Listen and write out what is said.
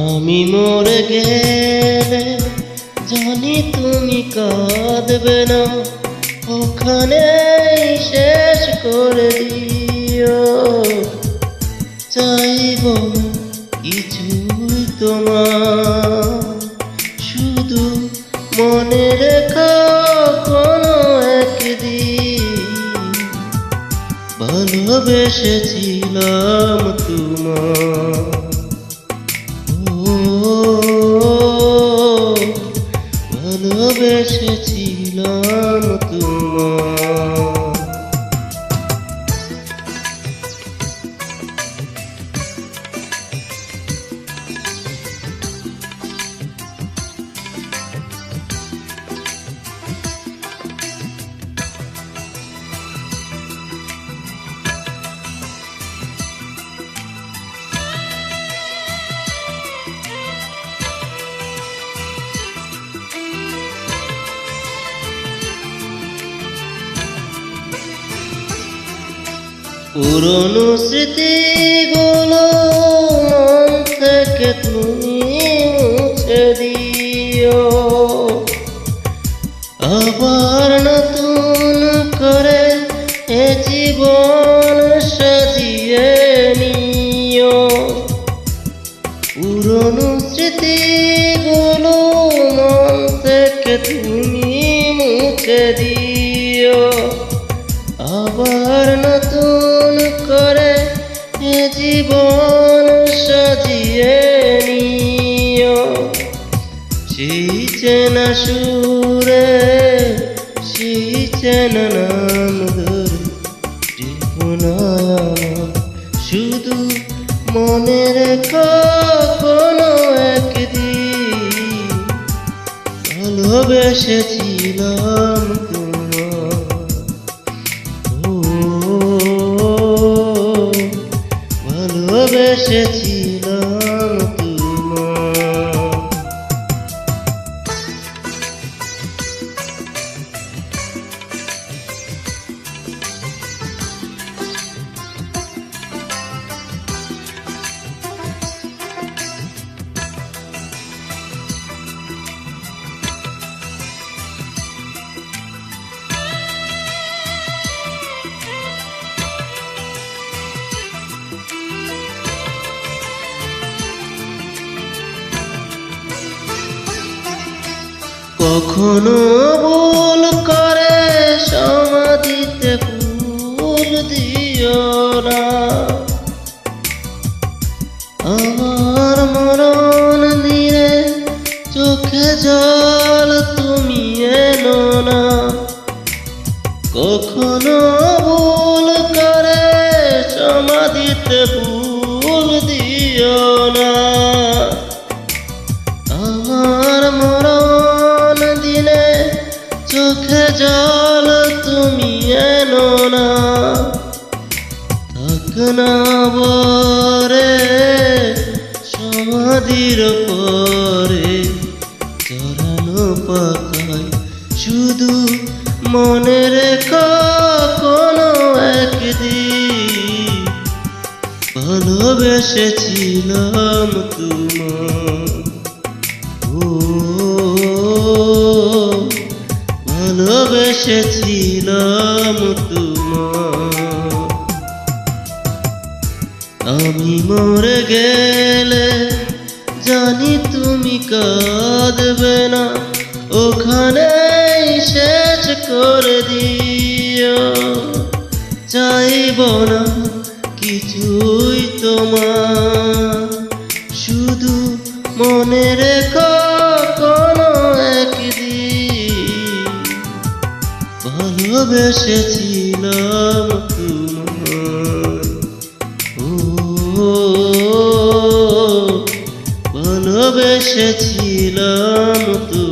আমি মরে গেলে জানি তুমি কাঁদবে না, ওখানেই শেষ করে দিও। চাইব না কিছুই তোমার, শুধু মনে রেখো কোনো একদিন ভালোবেসেছিলাম তোমার। ভালোবেসেছিলাম তোমার। পুরনো স্মৃতিগুলো মন থেকে তুমি মুছে দিও, আবার নতুন করে এ জীবন সাজিয়ে নিও। পুরনো স্মৃতিগুলো মন থেকে তুমি মুছে দিও, আবার নতুন করে এ জীবন সাজিয়ে নিও। সেই চেনা সুরে সেই চেনা নাম ধরে জীবন শুধু মনে রেখো কোনো একদিন ভালোবেসেছিলাম তোমার। ভালোবেসেছিলাম তোমার। কখনো ভুল করে সমাধিতে ফুল দিও না, আমার মরণ দিনে চোখে জল তুমি এনো না। কখনো ভুল করে সমাধিতে ফুল দিও না, আমার মরণ দিনে চোখে জল তুমি এনো না। থাক না বরে সমাধির পরে চড়ানো পাখায়, শুধু মনে রেখো কোনো একদিন ভালোবেসেছিলাম তোমার। ভালোবেসেছিলাম তোমার। আমি মরে গেলে জানি তুমি কাঁদবে না, ওখানেই শেষ করে দিও। চাইব না কিছুই তোমার, শুধু মনে রেখো কোনো একদিন ভালোবেসেছিলাম তোমার। ভালোবেসেছিলাম তোমার।